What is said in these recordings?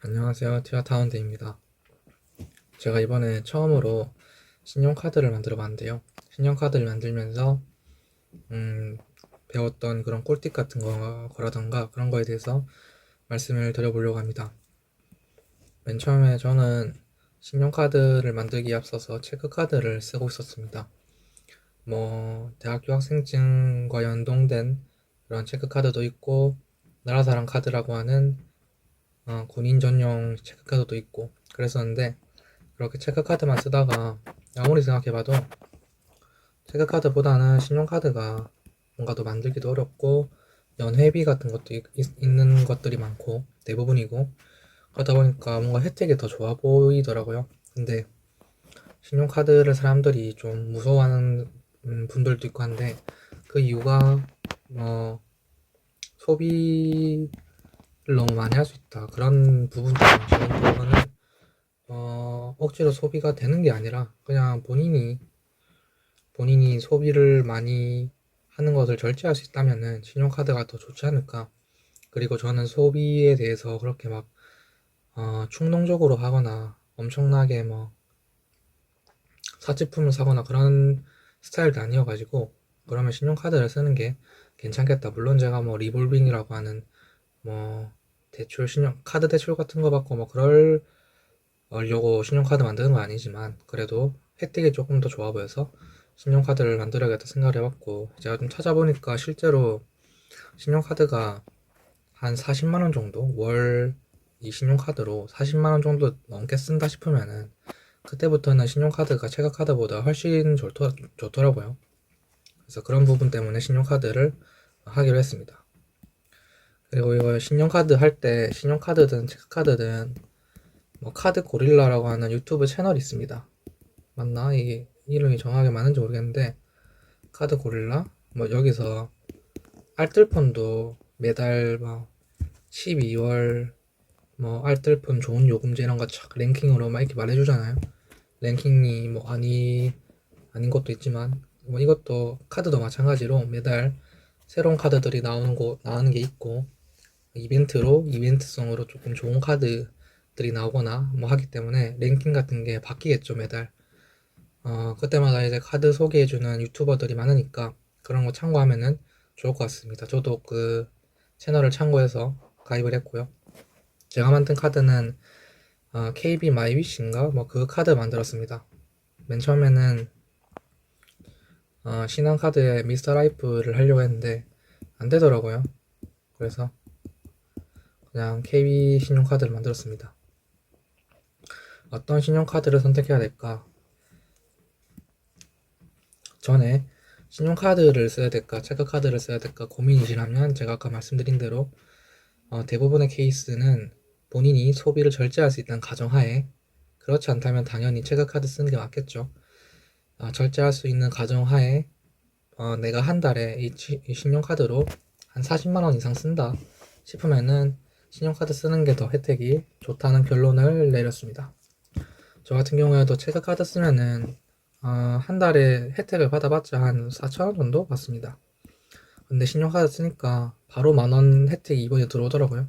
안녕하세요. 티아타운드입니다. 제가 이번에 처음으로 신용카드를 만들어 봤는데요. 신용카드를 만들면서 배웠던 그런 꿀팁 같은 거라던가 그런 거에 대해서 말씀을 드려보려고 합니다. 맨 처음에 저는 신용카드를 만들기에 앞서서 체크카드를 쓰고 있었습니다. 대학교 학생증과 연동된 그런 체크카드도 있고, 나라사랑 카드라고 하는 군인 전용 체크카드도 있고 그랬었는데, 그렇게 체크카드만 쓰다가 아무리 생각해봐도 체크카드보다는 신용카드가 뭔가 더 만들기도 어렵고 연회비 같은 것도 있는 것들이 많고 대부분이고, 그러다 보니까 뭔가 혜택이 더 좋아 보이더라고요. 근데 신용카드를 사람들이 좀 무서워하는 분들도 있고 한데, 그 이유가 소비를 너무 많이 할 수 있다, 그런 부분도 저는 보고는 억지로 소비가 되는 게 아니라 그냥 본인이 소비를 많이 하는 것을 절제할 수 있다면은 신용카드가 더 좋지 않을까. 그리고 저는 소비에 대해서 그렇게 막 충동적으로 하거나 엄청나게 사치품을 사거나 그런 스타일도 아니어가지고, 그러면 신용카드를 쓰는 게 괜찮겠다. 물론 제가 리볼빙이라고 하는 대출 카드 대출 같은 거 받고 그러려고 신용카드 만드는 건 아니지만, 그래도 혜택이 조금 더 좋아 보여서 신용카드를 만들어야겠다 생각을 해봤고, 제가 좀 찾아보니까 실제로 신용카드가 한 40만원 정도, 월 이 신용카드로 40만원 정도 넘게 쓴다 싶으면은 그때부터는 신용카드가 체크카드보다 훨씬 좋더라고요. 그래서 그런 부분 때문에 신용카드를 하기로 했습니다. 그리고 이거 신용카드 할 때, 신용카드든 체크카드든 카드 고릴라라고 하는 유튜브 채널이 있습니다. 맞나? 이게 이름이 정확하게 맞는지 모르겠는데, 카드 고릴라? 여기서 알뜰폰도 매달 12월 알뜰폰 좋은 요금제 이런 거 착 랭킹으로 막 이렇게 말해주잖아요. 랭킹이 아닌 것도 있지만, 이것도 카드도 마찬가지로 매달 새로운 카드들이 나오는 게 있고, 이벤트성으로 조금 좋은 카드들이 나오거나 하기 때문에 랭킹 같은 게 바뀌겠죠, 매달. 그때마다 이제 카드 소개해주는 유튜버들이 많으니까 그런 거 참고하면은 좋을 것 같습니다. 저도 그 채널을 참고해서 가입을 했고요. 제가 만든 카드는 KB 마이위시인가 그 카드 만들었습니다. 맨 처음에는 신한카드에 미스터 라이프를 하려고 했는데 안 되더라고요. 그래서 그냥 KB 신용카드를 만들었습니다. 어떤 신용카드를 선택해야 될까? 전에 신용카드를 써야 될까 체크카드를 써야 될까 고민이시라면, 제가 아까 말씀드린 대로 대부분의 케이스는 본인이 소비를 절제할 수 있다는 가정하에, 그렇지 않다면 당연히 체크카드 쓰는 게 맞겠죠. 절제할 수 있는 가정하에 내가 한 달에 이 신용카드로 한 40만원 이상 쓴다 싶으면은 신용카드 쓰는 게 더 혜택이 좋다는 결론을 내렸습니다. 저 같은 경우에도 체크카드 쓰면은 한 달에 혜택을 받아봤자 한 4,000원 정도 받습니다. 근데 신용카드 쓰니까 바로 만원 혜택이 이번에 들어오더라고요.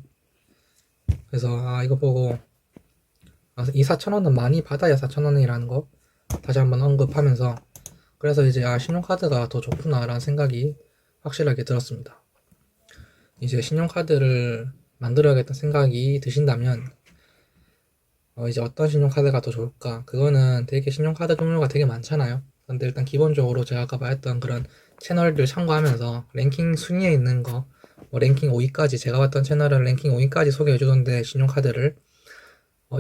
그래서 이거 보고 이 4,000원은 많이 받아야 4,000원이라는 거 다시 한번 언급하면서, 그래서 이제 신용카드가 더 좋구나라는 생각이 확실하게 들었습니다. 이제 신용카드를 만들어야겠다는 생각이 드신다면 이제 어떤 신용카드가 더 좋을까? 그거는 되게 신용카드 종류가 되게 많잖아요. 근데 일단 기본적으로 제가 아까 말했던 그런 채널들 참고하면서 랭킹 순위에 있는 거, 랭킹 5위까지, 제가 봤던 채널은 랭킹 5위까지 소개해주던데 신용카드를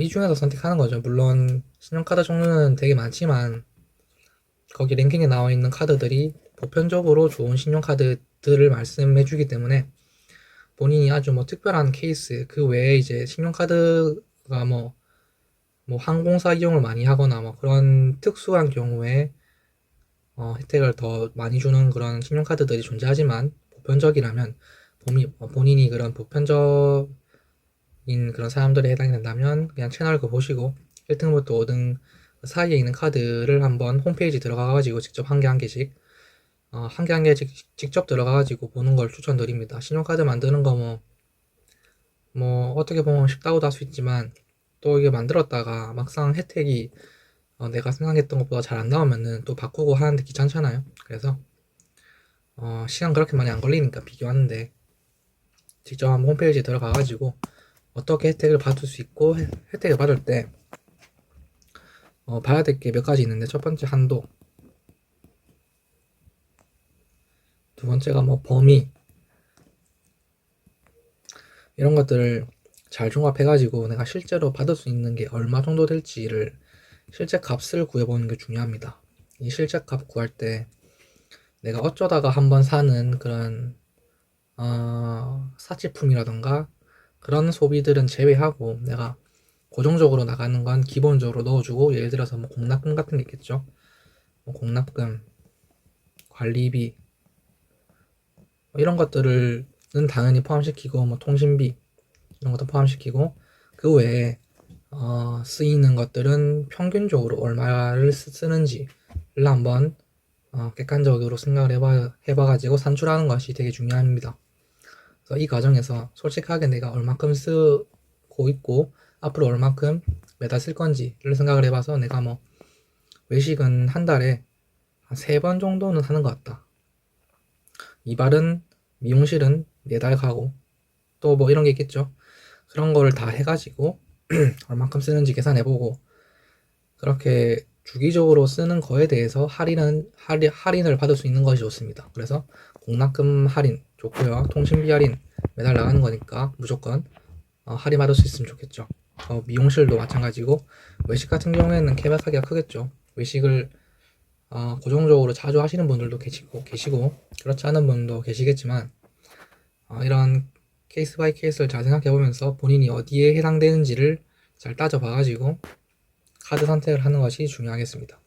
이 중에서 선택하는 거죠. 물론 신용카드 종류는 되게 많지만 거기 랭킹에 나와 있는 카드들이 보편적으로 좋은 신용카드들을 말씀해주기 때문에, 본인이 아주 특별한 케이스 그 외에 이제 신용카드가 항공사 이용을 많이 하거나 그런 특수한 경우에 혜택을 더 많이 주는 그런 신용카드들이 존재하지만, 보편적이라면 본인이 그런 보편적인 그런 사람들에 해당이 된다면 그냥 채널 그 보시고 1등부터 5등 사이에 있는 카드를 한번 홈페이지 들어가가지고 직접 한 개 한 개씩 직접 들어가가지고 보는 걸 추천드립니다. 신용카드 만드는 거 뭐 어떻게 보면 쉽다고도 할 수 있지만 또 이게 만들었다가 막상 혜택이 내가 생각했던 것보다 잘 안 나오면은 또 바꾸고 하는데 귀찮잖아요. 그래서 시간 그렇게 많이 안 걸리니까 비교하는데 직접 한번 홈페이지에 들어가가지고 어떻게 혜택을 받을 수 있고 혜택을 받을 때 봐야 될 게 몇 가지 있는데 첫 번째 한도, 두 번째가 뭐 범위, 이런 것들을 잘 종합해가지고 내가 실제로 받을 수 있는 게 얼마 정도 될지를 실제 값을 구해보는 게 중요합니다. 이 실제 값 구할 때 내가 어쩌다가 한번 사는 그런 사치품이라던가 그런 소비들은 제외하고 내가 고정적으로 나가는 건 기본적으로 넣어주고, 예를 들어서 뭐 공납금 같은 게 있겠죠. 뭐 공납금, 관리비, 뭐 이런 것들은 당연히 포함시키고, 뭐 통신비 이런 것도 포함시키고, 그 외에 쓰이는 것들은 평균적으로 얼마를 쓰는지를 한번 객관적으로 생각을 해봐가지고 산출하는 것이 되게 중요합니다. 그래서 이 과정에서 솔직하게 내가 얼마큼 쓰고 있고 앞으로 얼마큼 매달 쓸 건지를 생각을 해봐서 내가 뭐 외식은 한 달에 한 3번 정도는 하는 것 같다. 이발은, 미용실은 4달 가고, 또 뭐 이런 게 있겠죠. 그런 거를 다 해가지고 얼마큼 쓰는지 계산해보고, 그렇게 주기적으로 쓰는 거에 대해서 할인을 받을 수 있는 것이 좋습니다. 그래서 공납금 할인 좋고요. 통신비 할인 매달 나가는 거니까 무조건 할인 받을 수 있으면 좋겠죠. 미용실도 마찬가지고, 외식 같은 경우에는 케바사기가 크겠죠. 외식을 고정적으로 자주 하시는 분들도 계시고 그렇지 않은 분도 계시겠지만, 이런 케이스 바이 케이스를 잘 생각해보면서 본인이 어디에 해당되는지를 잘 따져봐가지고 카드 선택을 하는 것이 중요하겠습니다.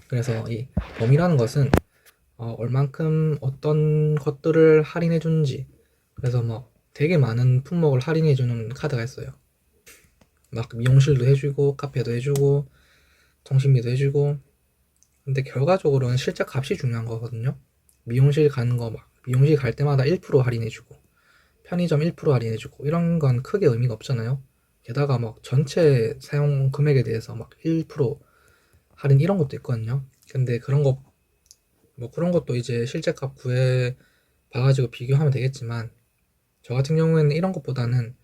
그래서 이 범위라는 것은 얼만큼 어떤 것들을 할인해 주는지, 그래서 뭐 되게 많은 품목을 할인해 주는 카드가 있어요. 막 미용실도 해주고 카페도 해주고 통신비도 해주고. 근데 결과적으로는 실제 값이 중요한 거거든요. 미용실 가는 거, 막 미용실 갈 때마다 1% 할인해주고 편의점 1% 할인해주고 이런 건 크게 의미가 없잖아요. 게다가 막 전체 사용 금액에 대해서 막 1% 할인 이런 것도 있거든요. 근데 그런 것도 이제 실제 값 구해 봐가지고 비교하면 되겠지만, 저 같은 경우에는 이런 것보다는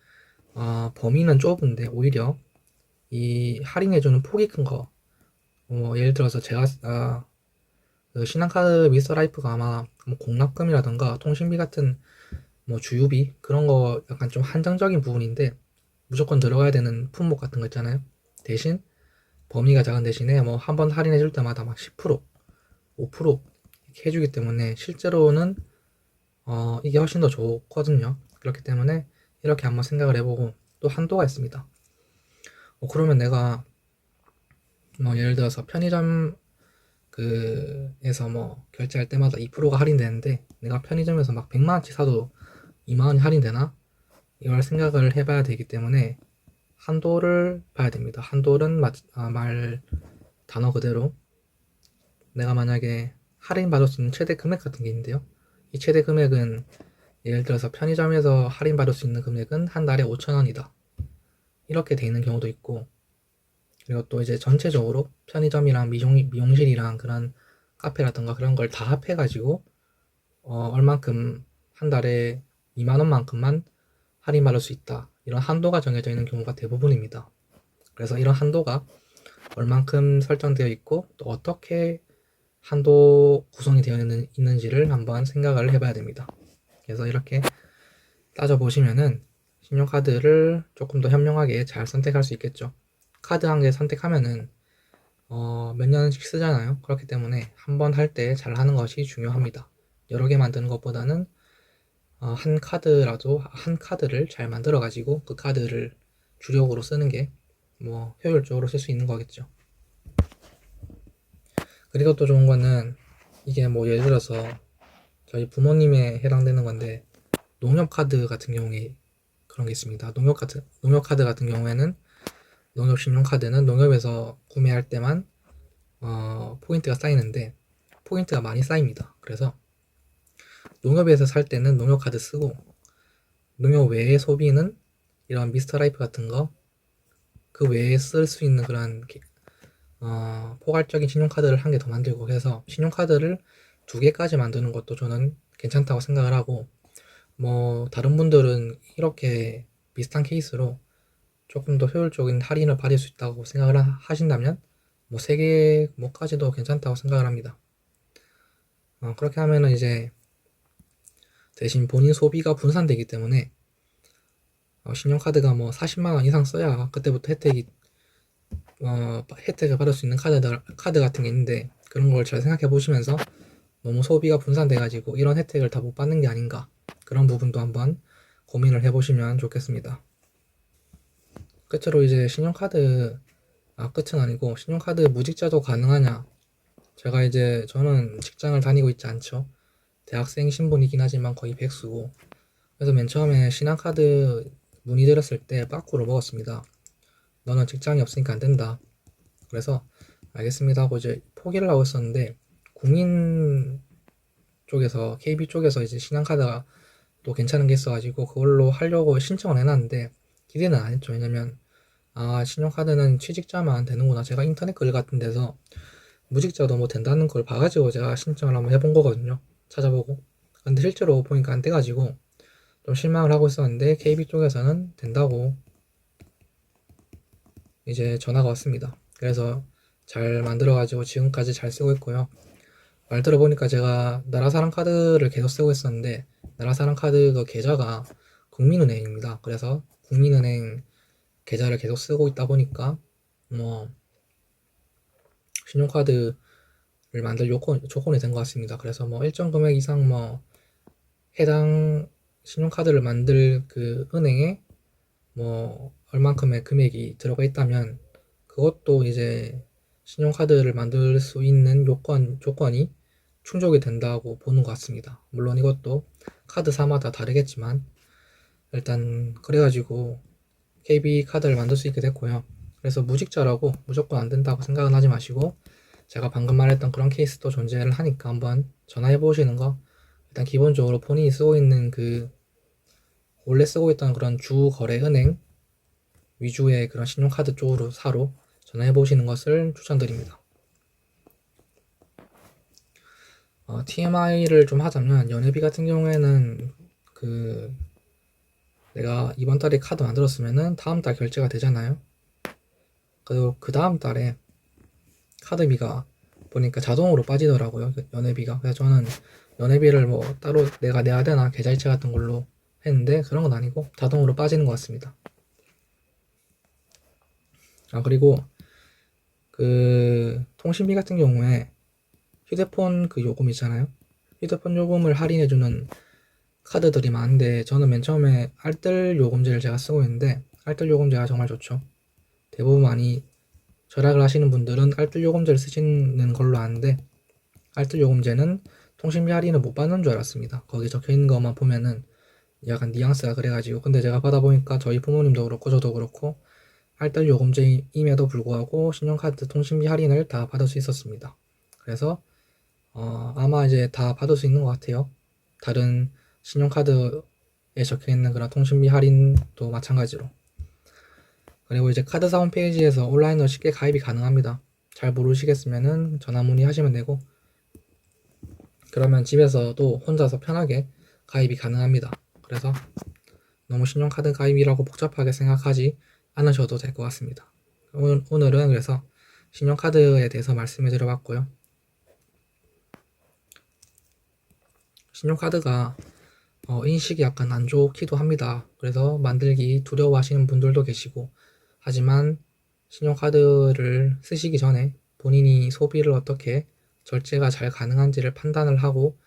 범위는 좁은데 오히려 이 할인해주는 폭이 큰 거, 예를 들어서 제가 그 신한카드 미스터라이프가 아마 뭐 공납금이라던가 통신비 같은 뭐 주유비 그런 거 약간 좀 한정적인 부분인데 무조건 들어가야 되는 품목 같은 거 있잖아요. 대신 범위가 작은 대신에 뭐 한 번 할인해 줄 때마다 막 10%, 5% 이렇게 해주기 때문에 실제로는 이게 훨씬 더 좋거든요. 그렇기 때문에 이렇게 한번 생각을 해보고, 또 한도가 있습니다. 그러면 내가 뭐 예를 들어서 편의점 그에서 뭐 결제할 때마다 2%가 할인되는데 내가 편의점에서 막 100만 원치 사도 2만 원이 할인되나? 이걸 생각을 해봐야 되기 때문에 한도를 봐야 됩니다. 한도는 말 단어 그대로 내가 만약에 할인받을 수 있는 최대 금액 같은 게 있는데요. 이 최대 금액은 예를 들어서 편의점에서 할인받을 수 있는 금액은 한 달에 5,000원이다. 이렇게 돼 있는 경우도 있고, 그리고 또 이제 전체적으로 편의점이랑 미용실이랑 그런 카페라던가 그런 걸 다 합해가지고 얼만큼 한 달에 2만 원만큼만 할인받을 수 있다. 이런 한도가 정해져 있는 경우가 대부분입니다. 그래서 이런 한도가 얼만큼 설정되어 있고 또 어떻게 한도 구성이 되어 있는지를 한번 생각을 해봐야 됩니다. 그래서 이렇게 따져보시면은 신용카드를 조금 더 현명하게 잘 선택할 수 있겠죠. 카드 한 개 선택하면은 몇 년씩 쓰잖아요. 그렇기 때문에 한 번 할 때 잘 하는 것이 중요합니다. 여러 개 만드는 것보다는 한 카드를 잘 만들어 가지고 그 카드를 주력으로 쓰는 게 뭐 효율적으로 쓸 수 있는 거겠죠. 그리고 또 좋은 거는 이게 뭐 예를 들어서 저희 부모님에 해당되는 건데, 농협카드 같은 경우에 그런 게 있습니다. 농협카드 같은 경우에는, 농협 신용카드는 농협에서 구매할 때만 포인트가 쌓이는데 포인트가 많이 쌓입니다. 그래서 농협에서 살 때는 농협카드 쓰고 농협 외의 소비는 이런 미스터라이프 같은 거 그 외에 쓸 수 있는 그런 포괄적인 신용카드를 한 개 더 만들고 해서 신용카드를 2개까지 만드는 것도 저는 괜찮다고 생각을 하고, 뭐 다른 분들은 이렇게 비슷한 케이스로 조금 더 효율적인 할인을 받을 수 있다고 생각을 하신다면 뭐 3개 뭐까지도 괜찮다고 생각을 합니다. 그렇게 하면은 이제 대신 본인 소비가 분산되기 때문에 신용카드가 뭐 40만 원 이상 써야 그때부터 혜택을 받을 수 있는 카드 같은 게 있는데, 그런 걸 잘 생각해 보시면서 너무 소비가 분산돼 가지고 이런 혜택을 다 못 받는 게 아닌가, 그런 부분도 한번 고민을 해 보시면 좋겠습니다. 끝으로 이제 끝은 아니고 신용카드 무직자도 가능하냐. 저는 직장을 다니고 있지 않죠. 대학생 신분이긴 하지만 거의 백수고, 그래서 맨 처음에 신한카드 문의드렸을 때 빠꾸를 먹었습니다. 너는 직장이 없으니까 안 된다. 그래서 알겠습니다 하고 이제 포기를 하고 있었는데, 국민 쪽에서, KB 쪽에서 이제 신한카드가 또 괜찮은 게 있어가지고 그걸로 하려고 신청을 해놨는데 기대는 안 했죠. 왜냐면 신용카드는 취직자만 되는구나, 제가 인터넷 글 같은 데서 무직자도 뭐 된다는 걸 봐가지고 제가 신청을 한번 해본 거거든요. 찾아보고. 근데 실제로 보니까 안 돼가지고 좀 실망을 하고 있었는데, KB 쪽에서는 된다고 이제 전화가 왔습니다. 그래서 잘 만들어가지고 지금까지 잘 쓰고 있고요. 말 들어보니까 제가 나라사랑 카드를 계속 쓰고 있었는데, 나라사랑 카드 그 계좌가 국민은행입니다. 그래서 국민은행 계좌를 계속 쓰고 있다 보니까 뭐 신용카드를 만들 조건이 된 것 같습니다. 그래서 뭐 일정 금액 이상 뭐 해당 신용카드를 만들 그 은행에 뭐 얼만큼의 금액이 들어가 있다면 그것도 이제 신용카드를 만들 수 있는 조건이 충족이 된다고 보는 것 같습니다. 물론 이것도 카드사마다 다르겠지만 일단 그래가지고 KB 카드를 만들 수 있게 됐고요. 그래서 무직자라고 무조건 안 된다고 생각은 하지 마시고, 제가 방금 말했던 그런 케이스도 존재를 하니까 한번 전화해 보시는 거, 일단 기본적으로 본인이 쓰고 있는 원래 쓰고 있던 그런 주 거래 은행 위주의 그런 신용카드 쪽으로 사로 전화해 보시는 것을 추천드립니다. TMI를 좀 하자면, 연회비 같은 경우에는 내가 이번 달에 카드 만들었으면은 다음 달 결제가 되잖아요. 그리고 그 다음 달에 카드비가 보니까 자동으로 빠지더라고요, 연회비가. 그래서 저는 연회비를 뭐 따로 내가 내야 되나 계좌이체 같은 걸로 했는데 그런 건 아니고 자동으로 빠지는 것 같습니다. 그리고 통신비 같은 경우에 휴대폰 요금 있잖아요. 휴대폰 요금을 할인해주는 카드들이 많은데, 저는 맨 처음에 알뜰 요금제를 제가 쓰고 있는데 알뜰 요금제가 정말 좋죠. 대부분 많이 절약을 하시는 분들은 알뜰 요금제를 쓰시는 걸로 아는데, 알뜰 요금제는 통신비 할인을 못 받는 줄 알았습니다. 거기 적혀 있는 것만 보면은 약간 뉘앙스가 그래가지고. 근데 제가 받아보니까 저희 부모님도 그렇고 저도 그렇고 알뜰 요금제임에도 불구하고 신용카드 통신비 할인을 다 받을 수 있었습니다. 그래서 아마 이제 다 받을 수 있는 것 같아요. 다른 신용카드에 적혀있는 그런 통신비 할인도 마찬가지로. 그리고 이제 카드사 홈페이지에서 온라인으로 쉽게 가입이 가능합니다. 잘 모르시겠으면은 전화 문의하시면 되고, 그러면 집에서도 혼자서 편하게 가입이 가능합니다. 그래서 너무 신용카드 가입이라고 복잡하게 생각하지 않으셔도 될 것 같습니다. 오늘은 그래서 신용카드에 대해서 말씀을 드려봤고요. 신용카드가 인식이 약간 안 좋기도 합니다. 그래서 만들기 두려워하시는 분들도 계시고, 하지만 신용카드를 쓰시기 전에 본인이 소비를 어떻게 절제가 잘 가능한지를 판단을 하고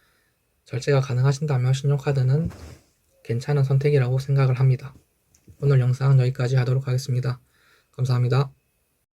절제가 가능하신다면 신용카드는 괜찮은 선택이라고 생각을 합니다. 오늘 영상 여기까지 하도록 하겠습니다. 감사합니다.